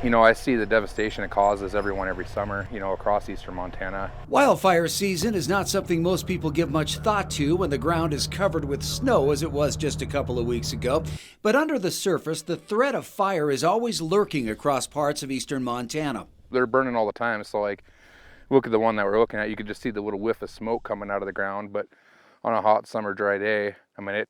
I see the devastation it causes everyone every summer, across eastern Montana. Wildfire season is not something most people give much thought to when the ground is covered with snow as it was just a couple of weeks ago. But under the surface, the threat of fire is always lurking across parts of eastern Montana. They're burning all the time, so look at the one that we're looking at, you could just see the little whiff of smoke coming out of the ground, but on a hot summer dry day, it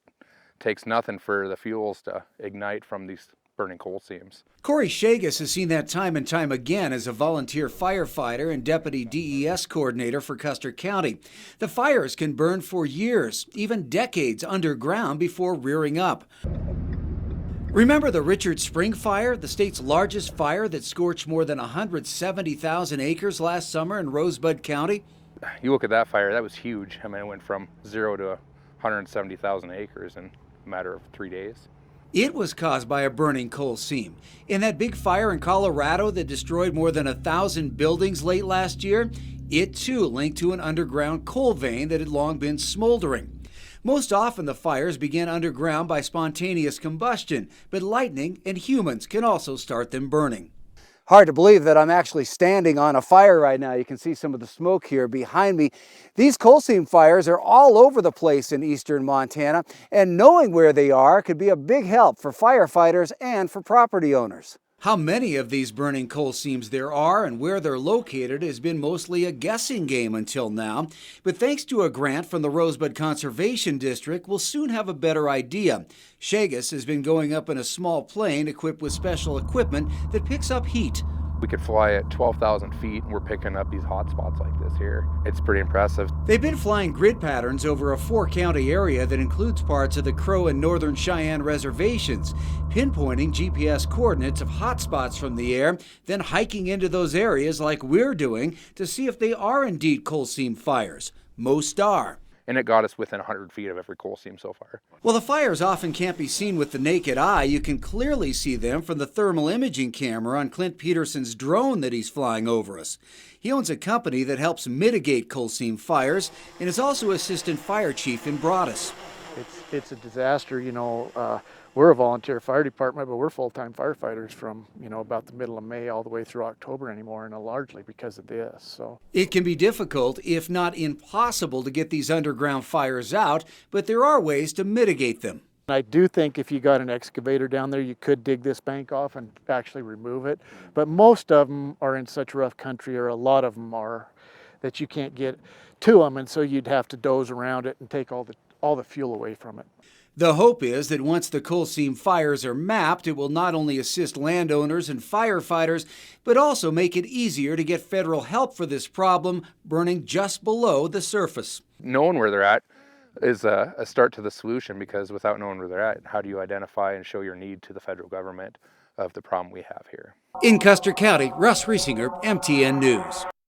takes nothing for the fuels to ignite from these burning coal seams. Corey Shagus has seen that time and time again as a volunteer firefighter and deputy DES coordinator for Custer County. The fires can burn for years, even decades underground before rearing up. Remember the Richard Spring Fire, the state's largest fire that scorched more than 170,000 acres last summer in Rosebud County? You look at that fire, that was huge. It went from 0 to 170,000 acres in a matter of 3 days. It was caused by a burning coal seam. In that big fire in Colorado that destroyed more than 1,000 buildings late last year, it too linked to an underground coal vein that had long been smoldering. Most often the fires begin underground by spontaneous combustion, but lightning and humans can also start them burning. Hard to believe that I'm actually standing on a fire right now. You can see some of the smoke here behind me. These coal seam fires are all over the place in eastern Montana, and knowing where they are could be a big help for firefighters and for property owners. How many of these burning coal seams there are and where they're located has been mostly a guessing game until now. But thanks to a grant from the Rosebud Conservation District, we'll soon have a better idea. Shagus has been going up in a small plane equipped with special equipment that picks up heat. We could fly at 12,000 feet and we're picking up these hot spots like this here. It's pretty impressive. They've been flying grid patterns over a 4-county area that includes parts of the Crow and Northern Cheyenne reservations, pinpointing GPS coordinates of hot spots from the air, then hiking into those areas like we're doing to see if they are indeed coal seam fires. Most are. And it got us within 100 feet of every coal seam so far. Well, the fires often can't be seen with the naked eye. You can clearly see them from the thermal imaging camera on Clint Peterson's drone that he's flying over us. He owns a company that helps mitigate coal seam fires and is also assistant fire chief in Broadus. It's a disaster, we're a volunteer fire department, but we're full-time firefighters from, about the middle of May all the way through October anymore, and largely because of this. So it can be difficult, if not impossible, to get these underground fires out, but there are ways to mitigate them. I do think if you got an excavator down there, you could dig this bank off and actually remove it. But most of them are in such rough country, or a lot of them are, that you can't get to them, and so you'd have to doze around it and take all the fuel away from it. The hope is that once the coal seam fires are mapped, it will not only assist landowners and firefighters, but also make it easier to get federal help for this problem burning just below the surface. Knowing where they're at is a start to the solution, because without knowing where they're at, how do you identify and show your need to the federal government of the problem we have here? In Custer County, Russ Riesinger, MTN News.